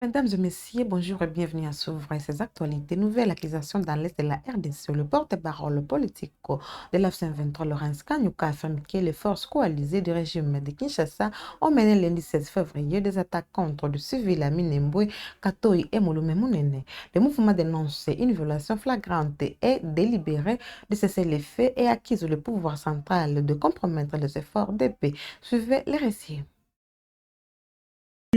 Mesdames et messieurs, bonjour et bienvenue à S'ouvrir ces actualités. Nouvelle accusation dans l'Est de la RDC. Le porte-parole politique de l'AFC-M23, Laurence Kanyuka, affirme que les forces coalisées du régime de Kinshasa ont mené lundi 16 février des attaques contre des civils à Minembwe, Katoi et Mouloumé Mounene. Le mouvement dénonce une violation flagrante et délibérée de cesser les faits et accuse le pouvoir central de compromettre les efforts de paix. Suivez les récits.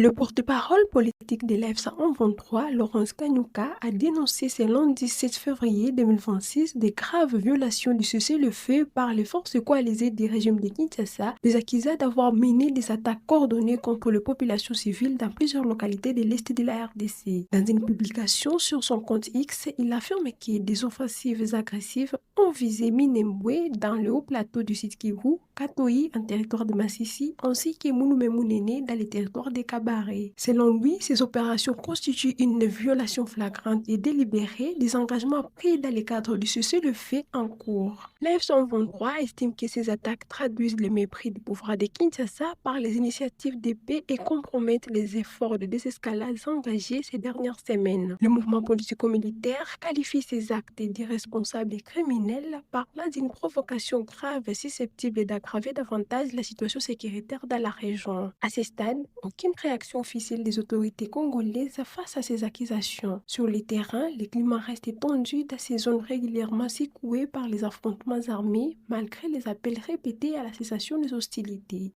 Le porte-parole politique de l'EFSA en 23, Laurence Kanyuka, a dénoncé ce lundi 7 février 2026 des graves violations du cessez-le-feu par les forces coalisées du régime de Kinshasa, les accusés d'avoir mené des attaques coordonnées contre les populations civiles dans plusieurs localités de l'Est de la RDC. Dans une publication sur son compte X, il affirme que des offensives agressives ont visé Minembwe dans le haut plateau du site Kivu, Katoi en territoire de Massissi, ainsi que Mouloumé Mounene dans les territoires des Kabaré. Selon lui, ces opérations constituent une violation flagrante et délibérée des engagements pris dans le cadre du cessez-le-feu en cours. L'AF-123 estime que ces attaques traduisent le mépris du pouvoir de Kinshasa par les initiatives de paix et compromettent les efforts de désescalade engagés ces dernières semaines. Le mouvement politico-militaire qualifie ces actes d'irresponsables et criminels, parlant d'une provocation grave susceptible d'aggraver davantage la situation sécuritaire dans la région. À ce stade, aucune réaction officielle des autorités congolaises face à ces accusations. Sur le terrain, le climat reste tendu dans ces zones régulièrement secouées par les affrontements armés, malgré les appels répétés à la cessation des hostilités.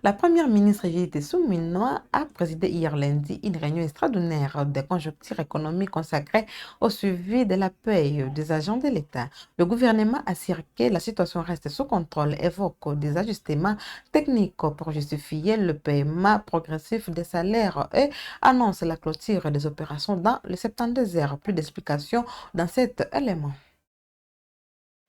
La première ministre Judith Suminwa a présidé hier lundi une réunion extraordinaire de conjoncture économique consacrée au suivi de la paie des agents de l'État. Le gouvernement assure que la situation reste sous contrôle, évoque des ajustements techniques pour justifier le paiement progressif des salaires et annonce la clôture des opérations dans les 72 heures. Plus d'explications dans cet élément.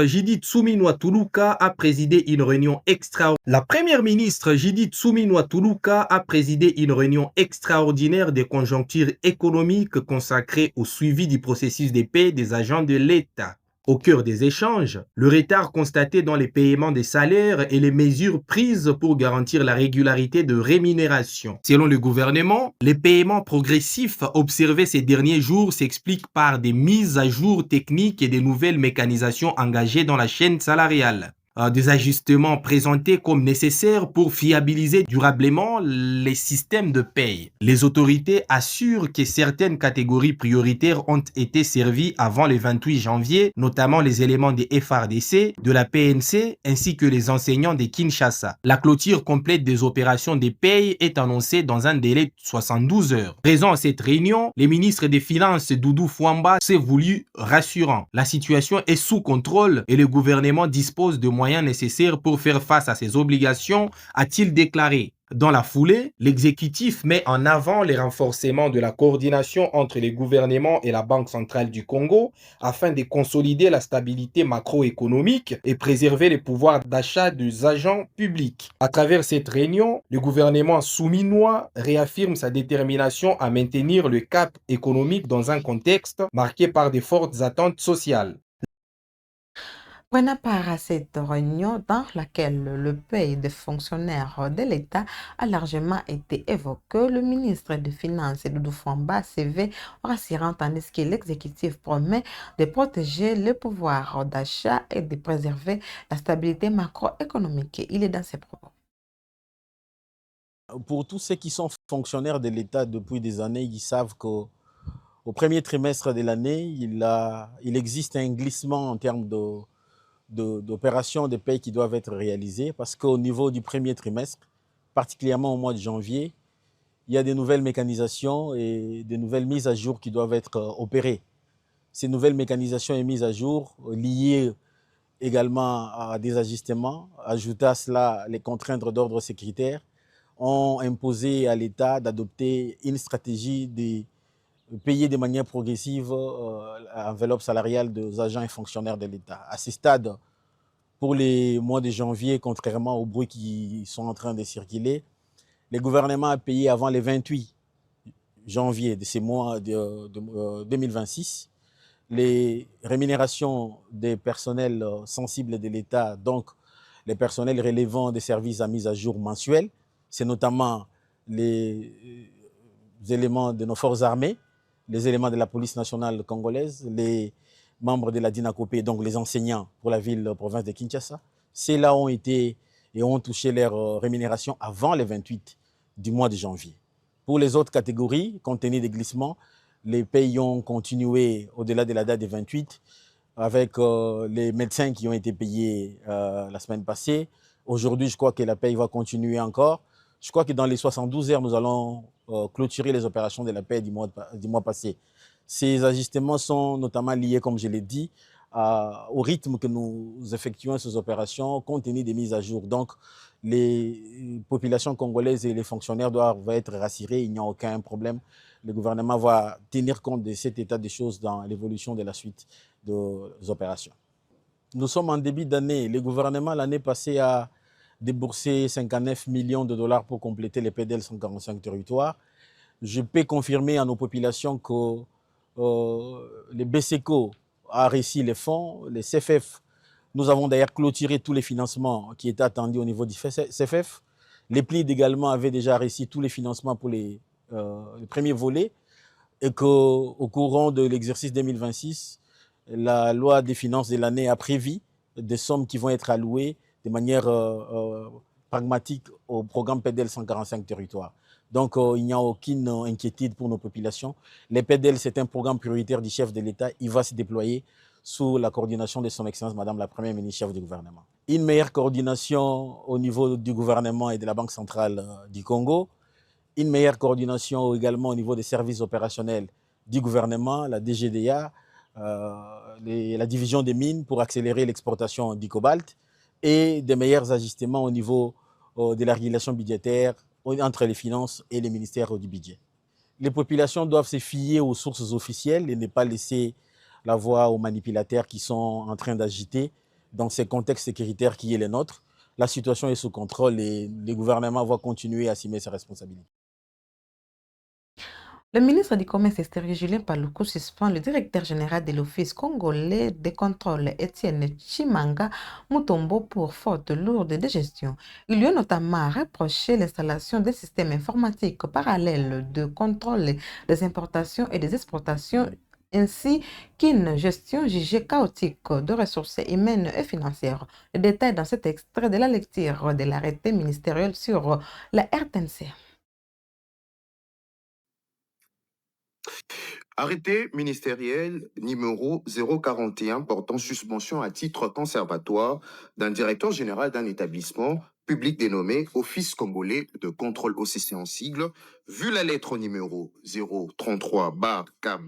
Judith Suminwa Tuluka a présidé une réunion extraordinaire. La première ministre Judith Suminwa Tuluka a présidé une réunion extraordinaire de conjoncture économique consacrée au suivi du processus de paie des agents de l'État. Au cœur des échanges, le retard constaté dans les paiements des salaires et les mesures prises pour garantir la régularité de rémunération. Selon le gouvernement, les paiements progressifs observés ces derniers jours s'expliquent par des mises à jour techniques et des nouvelles mécanisations engagées dans la chaîne salariale. Des ajustements présentés comme nécessaires pour fiabiliser durablement les systèmes de paye. Les autorités assurent que certaines catégories prioritaires ont été servies avant le 28 janvier, notamment les éléments des FRDC, de la PNC ainsi que les enseignants de Kinshasa. La clôture complète des opérations de paye est annoncée dans un délai de 72 heures. Présent à cette réunion, le ministre des Finances Doudou Fouamba s'est voulu rassurant. La situation est sous contrôle et le gouvernement dispose de moyens nécessaires pour faire face à ses obligations, a-t-il déclaré. Dans la foulée, l'exécutif met en avant les renforcements de la coordination entre les gouvernements et la Banque centrale du Congo afin de consolider la stabilité macroéconomique et préserver les pouvoirs d'achat des agents publics. À travers cette réunion, le gouvernement souminois réaffirme sa détermination à maintenir le cap économique dans un contexte marqué par de fortes attentes sociales. Prenant part à cette réunion dans laquelle le paye des fonctionnaires de l'État a largement été évoqué, le ministre des Finances Doudou Fouamba s'est rassurant tandis que l'exécutif promet de protéger le pouvoir d'achat et de préserver la stabilité macroéconomique. Il est dans ses propos. Pour tous ceux qui sont fonctionnaires de l'État depuis des années, ils savent qu'au premier trimestre de l'année, il existe un glissement en termes d'opérations de paie qui doivent être réalisées parce qu'au niveau du premier trimestre, particulièrement au mois de janvier, il y a des nouvelles mécanisations et des nouvelles mises à jour qui doivent être opérées. Ces nouvelles mécanisations et mises à jour liées également à des ajustements, ajouter à cela les contraintes d'ordre sécuritaire, ont imposé à l'État d'adopter une stratégie de payer de manière progressive l'enveloppe salariale des agents et fonctionnaires de l'État. À ce stade, pour les mois de janvier, contrairement aux bruits qui sont en train de circuler, le gouvernement a payé avant le 28 janvier de ces mois de 2026 les rémunérations des personnels sensibles de l'État, donc les personnels relevant des services à mise à jour mensuels. C'est notamment les éléments de nos forces armées, les éléments de la police nationale congolaise, les membres de la DINACOPé, donc les enseignants pour la ville, province de Kinshasa. Ceux-là ont été et ont touché leur rémunération avant le 28 du mois de janvier. Pour les autres catégories, compte tenu des glissements, les pays ont continué au-delà de la date du 28 avec les médecins qui ont été payés la semaine passée. Aujourd'hui, je crois que la paye va continuer encore. Je crois que dans les 72 heures, nous allons clôturer les opérations de la paix du mois passé. Ces ajustements sont notamment liés, comme je l'ai dit, au rythme que nous effectuons ces opérations, compte tenu des mises à jour. Donc, les populations congolaises et les fonctionnaires doivent être rassurés, il n'y a aucun problème. Le gouvernement va tenir compte de cet état des choses dans l'évolution de la suite des opérations. Nous sommes en début d'année. Le gouvernement, l'année passée, a déboursé 59 millions de dollars pour compléter les PDL 145 territoires. Je peux confirmer à nos populations que le BCECO a réussi les fonds, les CFF. Nous avons d'ailleurs clôturé tous les financements qui étaient attendus au niveau du CFF. Les PLID également avaient déjà réussi tous les financements pour les premiers volets et qu'au courant de l'exercice 2026, la loi des finances de l'année a prévu des sommes qui vont être allouées de manière pragmatique au programme PDL 145 territoires. Donc, il n'y a aucune inquiétude pour nos populations. Les PDL, c'est un programme prioritaire du chef de l'État. Il va se déployer sous la coordination de son Excellence, Madame la Première ministre, chef du gouvernement. Une meilleure coordination au niveau du gouvernement et de la Banque centrale du Congo. Une meilleure coordination également au niveau des services opérationnels du gouvernement, la DGDA, la division des mines pour accélérer l'exportation du cobalt et des meilleurs ajustements au niveau de la régulation budgétaire entre les finances et les ministères du budget. Les populations doivent se fier aux sources officielles et ne pas laisser la voie aux manipulateurs qui sont en train d'agiter dans ce contexte sécuritaire qui est le nôtre. La situation est sous contrôle et le gouvernement va continuer à assumer ses responsabilités. Le ministre du Commerce extérieur Julien Paluku suspend le directeur général de l'Office congolais de contrôle Étienne Chimanga Mutombo pour faute lourde de gestion. Il lui a notamment reproché l'installation d'un système informatique parallèle de contrôle des importations et des exportations ainsi qu'une gestion jugée chaotique de ressources humaines et financières. Le détail dans cet extrait de la lecture de l'arrêté ministériel sur la RTNC. Arrêté ministériel numéro 041 portant suspension à titre conservatoire d'un directeur général d'un établissement public dénommé Office congolais de contrôle OCC en sigle, vu la lettre numéro 033-Cap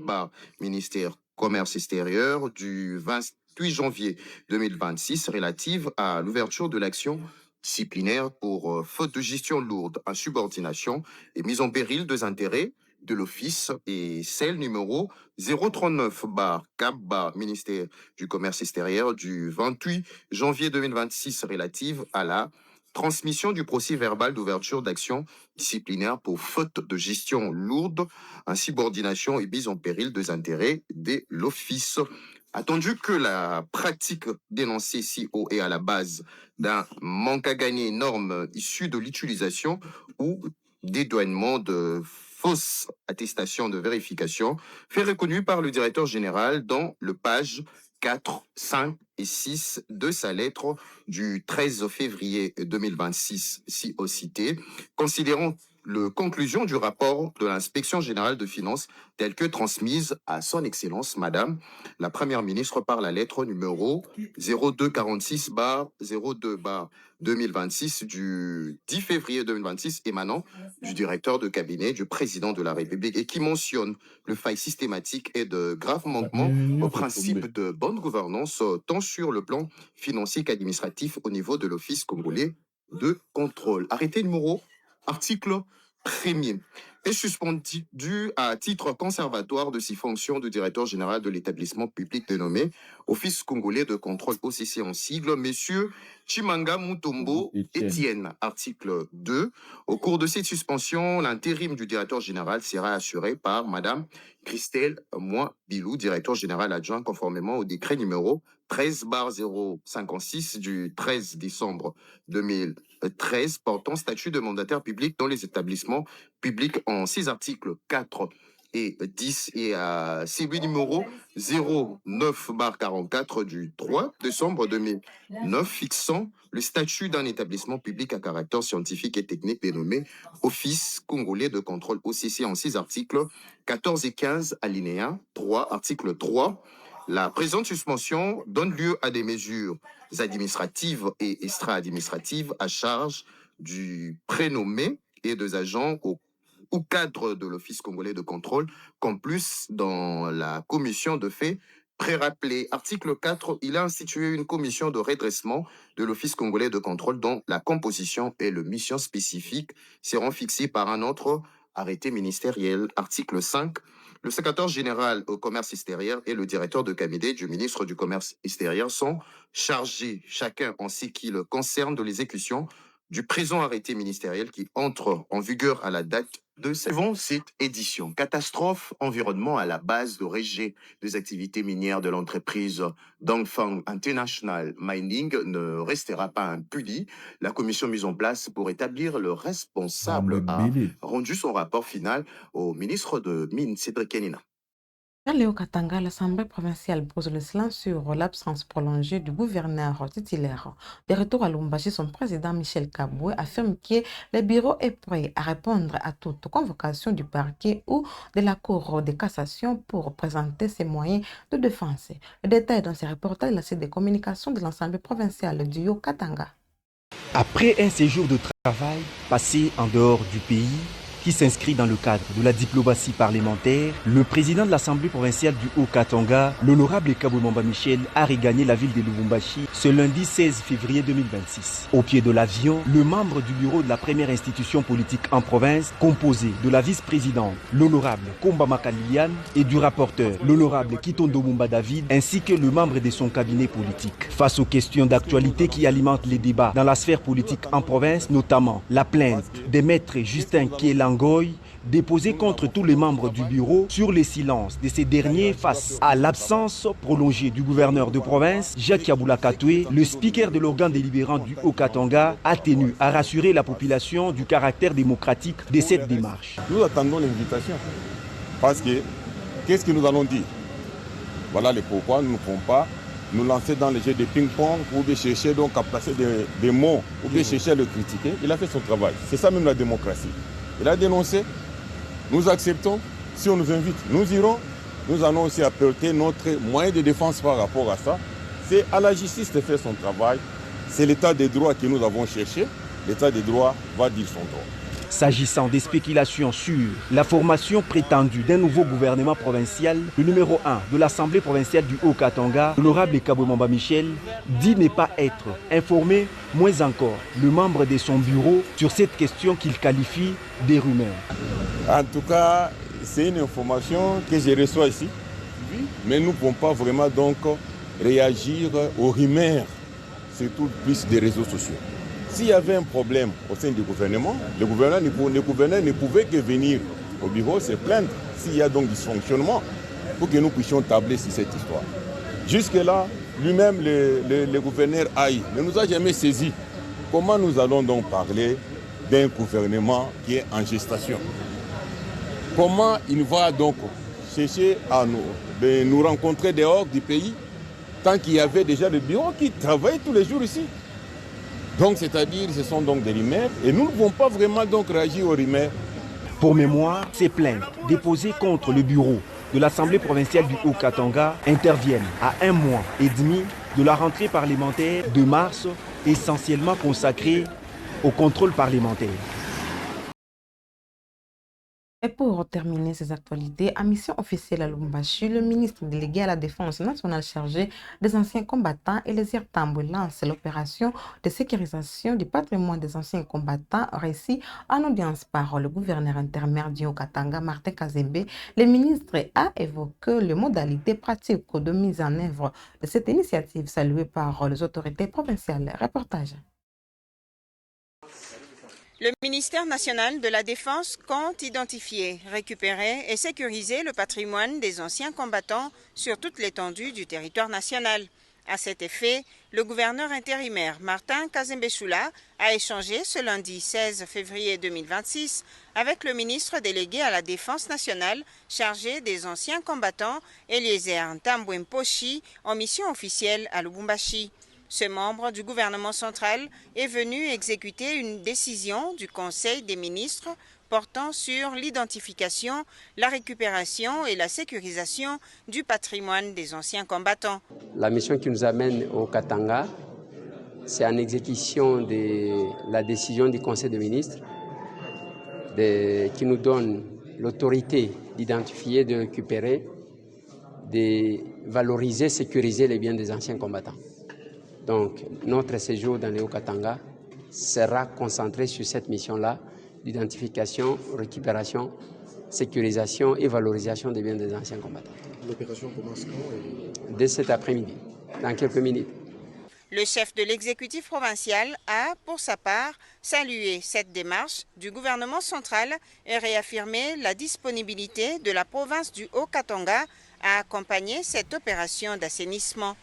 ministère commerce extérieur du 28 janvier 2026 relative à l'ouverture de l'action disciplinaire pour faute de gestion lourde, insubordination et mise en péril des intérêts de l'Office et celle numéro 039-Cap ministère du Commerce extérieur du 28 janvier 2026 relative à la transmission du procès verbal d'ouverture d'action disciplinaire pour faute de gestion lourde, insubordination et mise en péril des intérêts de l'Office. Attendu que la pratique dénoncée ici haut est à la base d'un manque à gagner énorme issu de l'utilisation ou dédouanement de fausses attestations de vérification, fait reconnu par le directeur général dans le page 4, 5 et 6 de sa lettre du 13 février 2026, si au cité, considérant le conclusion du rapport de l'inspection générale de finances telle que transmise à son Excellence Madame la Première ministre par la lettre numéro 0246-02-2026 du 10 février 2026 émanant du directeur de cabinet du président de la République et qui mentionne le faille systématique et de graves manquements au principe de bonne gouvernance tant sur le plan financier qu'administratif au niveau de l'Office congolais de contrôle. Arrêté numéro article 1er est suspendu à titre conservatoire de ses fonctions de directeur général de l'établissement public dénommé Office congolais de contrôle OCC en sigle, messieurs Chimanga Mutombo Etienne, article 2. Au cours de cette suspension, l'intérim du directeur général sera assuré par Madame Christelle Moi-Bilou, directeur général adjoint, conformément au décret numéro 13/056 du 13 décembre 2013 portant statut de mandataire public dans les établissements publics en 6 articles 4 et 10 et à celui numéro 09/44 du 3 décembre 2009 fixant le statut d'un établissement public à caractère scientifique et technique dénommé Office congolais de contrôle OCC en 6 articles 14 et 15 alinéa 3, article 3. La présente suspension donne lieu à des mesures administratives et extra-administratives à charge du prénommé et des agents au cadre de l'Office congolais de contrôle, comme plus dans la commission de faits pré-rappelés. Article 4, il a institué une commission de redressement de l'Office congolais de contrôle dont la composition et le mission spécifique seront fixées par un autre arrêté ministériel. Article 5, le secrétaire général au commerce extérieur et le directeur de cabinet du ministre du commerce extérieur sont chargés, chacun en ce qui le concerne, de l'exécution du présent arrêté ministériel qui entre en vigueur à la date de cette édition. Catastrophe environnement à la base de rejet des activités minières de l'entreprise Dongfang International Mining ne restera pas impunie. La commission mise en place pour établir le responsable a rendu son rapport final au ministre de Mines, Cédric Kenina. Dans le Haut-Katanga, l'Assemblée provinciale pose le silence sur l'absence prolongée du gouverneur titulaire. De retour à Lubumbashi, son président Michel Kaboué affirme que le bureau est prêt à répondre à toute convocation du parquet ou de la Cour de cassation pour présenter ses moyens de défense. Le détail dans ce reportage, la site de communication de l'Assemblée provinciale du Haut-Katanga. Après un séjour de travail passé en dehors du pays, qui s'inscrit dans le cadre de la diplomatie parlementaire, le président de l'Assemblée provinciale du Haut-Katanga, l'honorable Kaboué Mwamba Michel, a regagné la ville de Lubumbashi ce lundi 16 février 2026. Au pied de l'avion, le membre du bureau de la première institution politique en province, composé de la vice-présidente, l'honorable Komba Makaliliane, et du rapporteur, l'honorable Kitondo Mumba David, ainsi que le membre de son cabinet politique. Face aux questions d'actualité qui alimentent les débats dans la sphère politique en province, notamment la plainte des maîtres Justin Kielangoy, déposé contre tous les membres du bureau sur le silence de ces derniers face à l'absence prolongée du gouverneur de province, Jacques Yaboula Katoué, le speaker de l'organe délibérant du Haut-Katanga, a tenu à rassurer la population du caractère démocratique de cette démarche. Nous attendons l'invitation parce que qu'est-ce que nous allons dire? Voilà le pourquoi nous ne pouvons pas nous lancer dans le jeu de ping-pong ou bien chercher donc à placer des mots ou bien chercher à le critiquer. Il a fait son travail. C'est ça même la démocratie. Il a dénoncé, nous acceptons, si on nous invite, nous irons, nous allons aussi apporter notre moyen de défense par rapport à ça. C'est à la justice de faire son travail, c'est l'état des droits que nous avons cherché, l'état des droits va dire son droit. S'agissant des spéculations sur la formation prétendue d'un nouveau gouvernement provincial, le numéro 1 de l'Assemblée provinciale du Haut-Katanga, l'honorable Kaboué Mwamba Michel, dit ne pas être informé, moins encore le membre de son bureau, sur cette question qu'il qualifie des rumeurs. En tout cas, c'est une information que je reçois ici, mais nous ne pouvons pas vraiment donc réagir aux rumeurs, surtout plus des réseaux sociaux. S'il y avait un problème au sein du gouvernement, le gouverneur ne pouvait que venir au bureau se plaindre s'il y a donc dysfonctionnement pour que nous puissions tabler sur cette histoire. Jusque-là, lui-même, le gouverneur Aïe, ne nous a jamais saisi. Comment nous allons donc parler d'un gouvernement qui est en gestation? Comment il va donc chercher à nous rencontrer dehors du pays tant qu'il y avait déjà le bureau qui travaille tous les jours ici? Donc, c'est-à-dire, ce sont donc des rumeurs et nous ne pouvons pas vraiment donc réagir aux rumeurs. Pour mémoire, ces plaintes déposées contre le bureau de l'Assemblée provinciale du Haut-Katanga interviennent à 1 mois et demi de la rentrée parlementaire de mars, essentiellement consacrée au contrôle parlementaire. Et pour terminer ces actualités, à mission officielle à Lubumbashi, le ministre délégué à la Défense nationale chargé des anciens combattants et les Tambwe lance l'opération de sécurisation du patrimoine des anciens combattants réussi en audience par le gouverneur intermédiaire du Haut-Katanga, Martin Kazembe. Le ministre a évoqué les modalités pratiques de mise en œuvre de cette initiative saluée par les autorités provinciales. Reportage. Le ministère national de la Défense compte identifier, récupérer et sécuriser le patrimoine des anciens combattants sur toute l'étendue du territoire national. À cet effet, le gouverneur intérimaire Martin Kazembe-Choula a échangé ce lundi 16 février 2026 avec le ministre délégué à la Défense nationale chargé des anciens combattants Eliezer Tambwe Mposhi en mission officielle à Lubumbashi. Ce membre du gouvernement central est venu exécuter une décision du Conseil des ministres portant sur l'identification, la récupération et la sécurisation du patrimoine des anciens combattants. La mission qui nous amène au Katanga, c'est en exécution de la décision du Conseil des ministres qui nous donne l'autorité d'identifier, de récupérer, de valoriser, sécuriser les biens des anciens combattants. Donc, notre séjour dans le Haut-Katanga sera concentré sur cette mission-là, d'identification, récupération, sécurisation et valorisation des biens des anciens combattants. L'opération commence quand? Dès cet après-midi, dans quelques minutes. Le chef de l'exécutif provincial a, pour sa part, salué cette démarche du gouvernement central et réaffirmé la disponibilité de la province du Haut-Katanga à accompagner cette opération d'assainissement.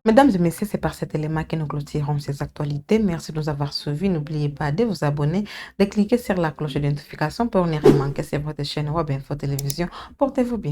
Mesdames et messieurs, c'est par cet élément que nous clôturons ces actualités. Merci de nous avoir suivis. N'oubliez pas de vous abonner, de cliquer sur la cloche de notification pour ne rien manquer sur votre chaîne Web Info Télévision. Portez-vous bien.